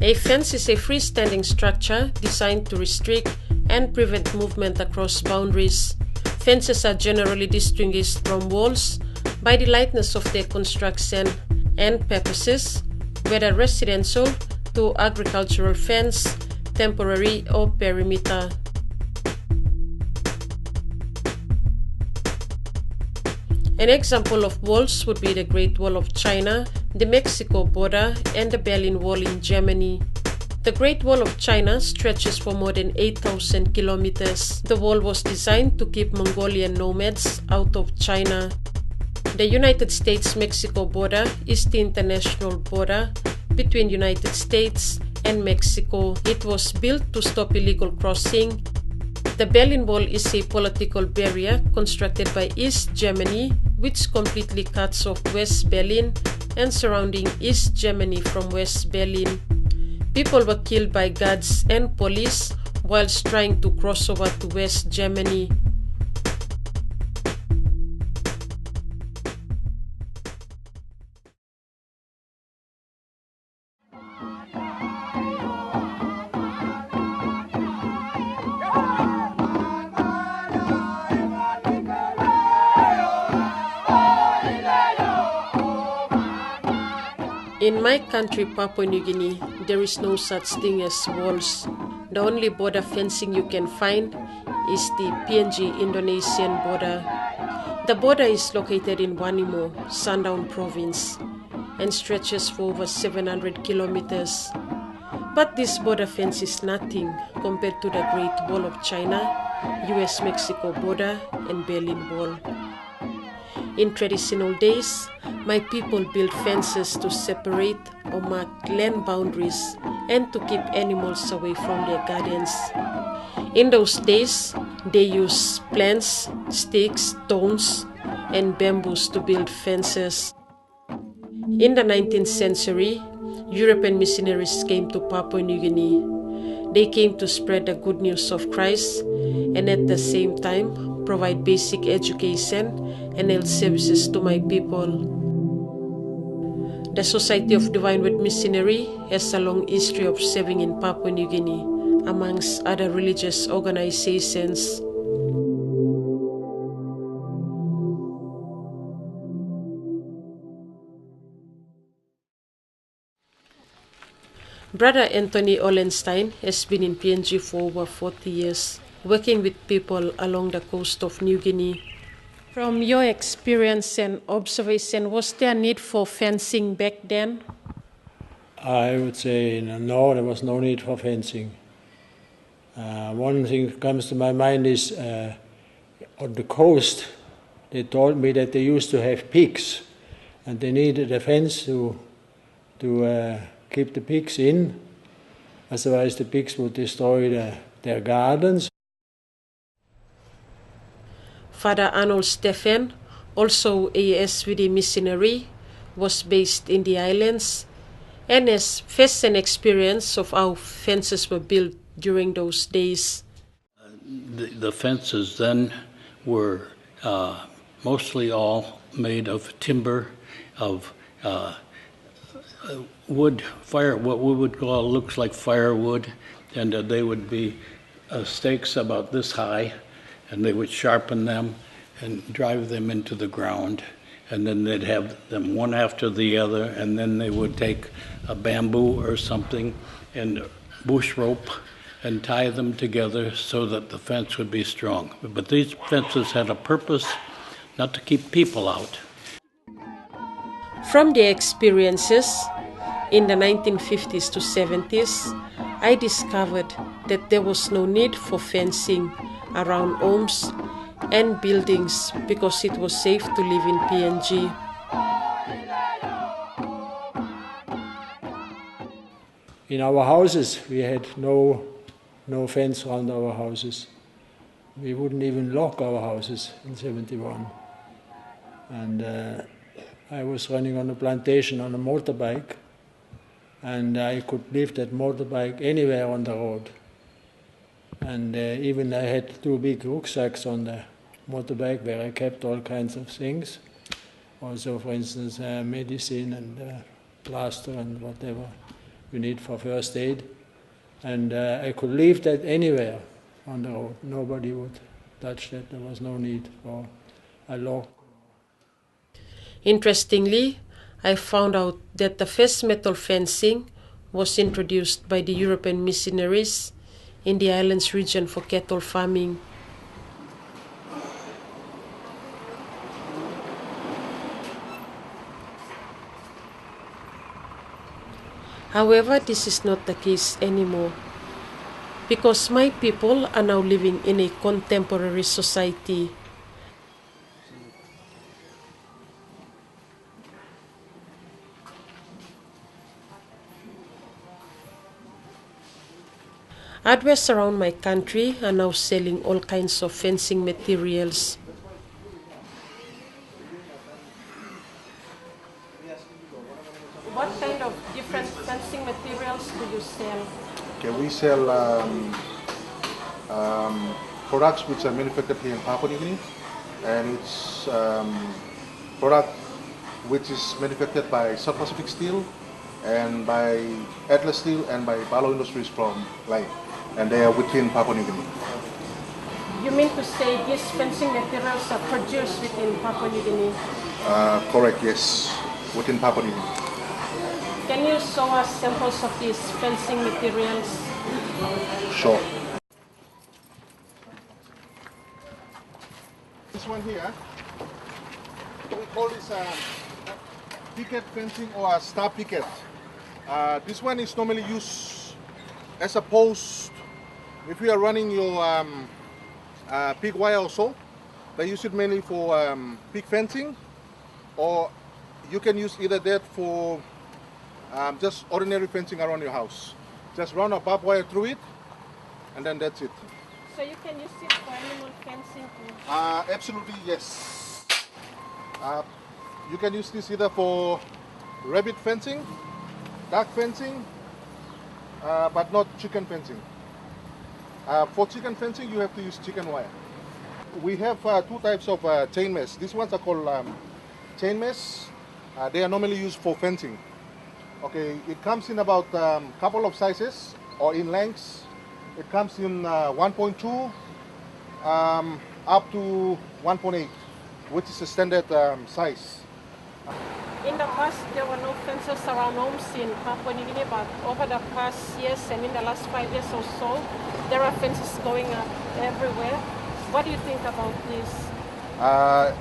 A fence is a freestanding structure designed to restrict and prevent movement across boundaries. Fences are generally distinguished from walls by the lightness of their construction and purposes, whether residential to agricultural fence, temporary or perimeter. An example of walls would be the Great Wall of China, the Mexico border, and the Berlin Wall in Germany. The Great Wall of China stretches for more than 8,000 kilometers. The wall was designed to keep Mongolian nomads out of China. The United States-Mexico border is the international border between United States and Mexico. It was built to stop illegal crossing. The Berlin Wall is a political barrier constructed by East Germany, which completely cuts off West Berlin and surrounding East Germany from West Berlin. People were killed by guards and police whilst trying to cross over to West Germany. In my country, Papua New Guinea, there is no such thing as walls. The only border fencing you can find is the PNG Indonesian border. The border is located in Wanem, Sundown Province, and stretches for over 700 kilometers. But this border fence is nothing compared to the Great Wall of China, US-Mexico border, and Berlin Wall. In traditional days, my people built fences to separate or mark land boundaries and to keep animals away from their gardens. In those days, they used plants, sticks, stones, and bamboos to build fences. In the 19th century, European missionaries came to Papua New Guinea. They came to spread the good news of Christ and at the same time provide basic education and health services to my people. The Society of Divine Word Missionary has a long history of serving in Papua New Guinea, amongst other religious organizations. Brother Anthony Olenstein has been in PNG for over 40 years, working with people along the coast of New Guinea. From your experience and observation, was there a need for fencing back then? I would say no, there was no need for fencing. One thing that comes to my mind is on the coast, they told me that they used to have pigs and they needed a fence to keep the pigs in, otherwise the pigs would destroy their gardens. Father Arnold Stephen, also a SVD missionary, was based in the islands and has first-hand experience of how fences were built during those days. The fences then were mostly all made of timber, of wood, what we would call looks like firewood, and they would be stakes about this high, and they would sharpen them and drive them into the ground, and then they'd have them one after the other, and then they would take a bamboo or something and bush rope and tie them together so that the fence would be strong. But these fences had a purpose, not to keep people out. From their experiences in the 1950s to 70s, I discovered that there was no need for fencing around homes and buildings because it was safe to live in PNG. In our houses, we had no fence around our houses. We wouldn't even lock our houses in 71. And I was running on a plantation on a motorbike, and I could leave that motorbike anywhere on the road. And even I had 2 big rucksacks on the motorbike where I kept all kinds of things. Also, for instance, medicine and plaster and whatever. you need for first aid. And I could leave that anywhere on the road. Nobody would touch that. There was no need for a lock. Interestingly, I found out that the first metal fencing was introduced by the European missionaries in the islands region for cattle farming. However, this is not the case anymore, because my people are now living in a contemporary society. Hardwares around my country are now selling all kinds of fencing materials. What kind of different fencing materials do you sell? Okay, we sell products which are manufactured here in Papua New Guinea, and it's product which is manufactured by South Pacific Steel and by Atlas Steel and by Balo Industries from Lai, and they are within Papua New Guinea. You mean to say these fencing materials are produced within Papua New Guinea? Correct, yes, within Papua New Guinea. Can you show us samples of these fencing materials? Sure. This one here, we call this picket fencing or a star picket. This one is normally used as a post if you are running your pig wire or so. They use it mainly for pig fencing, or you can use either that for just ordinary fencing around your house. Just run a barbed wire through it, and then that's it. So you can use it for animal fencing too? Absolutely, yes. You can use this either for rabbit fencing, duck fencing, but not chicken fencing. For chicken fencing, you have to use chicken wire. We have two types of chain mesh. These ones are called chain mesh. They are normally used for fencing. Okay, it comes in about couple of sizes or in lengths. It comes in 1.2 up to 1.8, which is a standard size. In the past, there were no fences around homes in Papua New Guinea, but over the past years and in the last 5 years or so, there are fences going up everywhere. What do you think about this?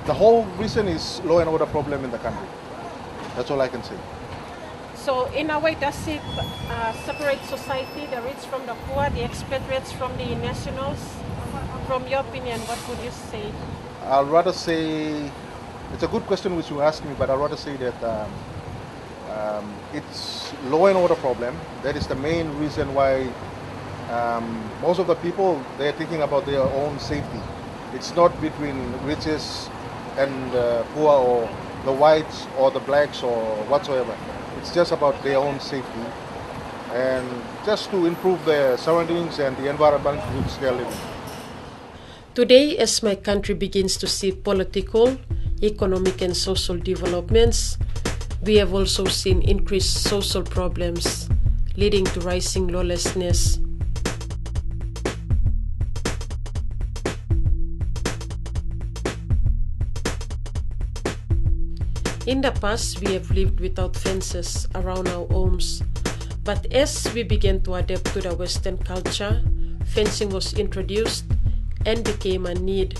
The whole reason is law and order problem in the country. That's all I can say. So in a way, does it separate society, the rich from the poor, the expatriates from the nationals? From your opinion, what would you say? I'll rather say, it's a good question which you asked me, but I'd rather say that it's law and order problem. That is the main reason why most of the people, they're thinking about their own safety. It's not between riches and poor, or the whites or the blacks or whatsoever. It's just about their own safety and just to improve their surroundings and the environment in which they're living. Today, as my country begins to see political, economic and social developments, we have also seen increased social problems, leading to rising lawlessness. In the past, we have lived without fences around our homes, but as we began to adapt to the Western culture, fencing was introduced and became a need.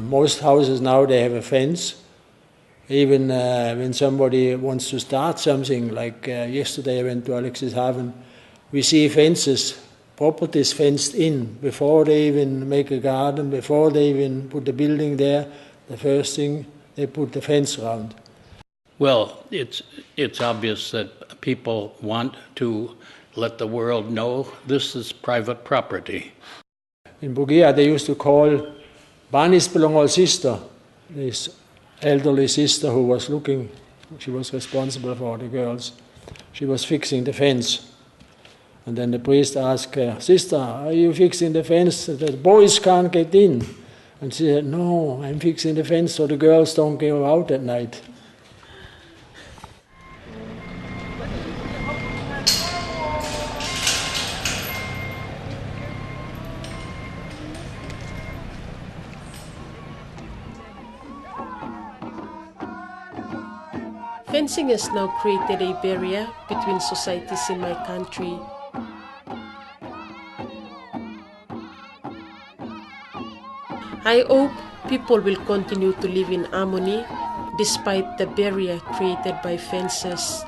Most houses now, they have a fence. Even when somebody wants to start something, like yesterday I went to Alexishaven, we see fences, properties fenced in before they even make a garden, before they even put the building there. The first thing, they put the fence around. Well, it's obvious that people want to let the world know this is private property. In Bulgaria, they used to call Banis Bilong sister, this elderly sister who was looking, she was responsible for the girls. She was fixing the fence. And then the priest asked her, "Sister, are you fixing the fence? The boys can't get in." And she said, no, I'm fixing the fence so the girls don't go out at night. Fencing has now created a barrier between societies in my country. I hope people will continue to live in harmony despite the barrier created by fences.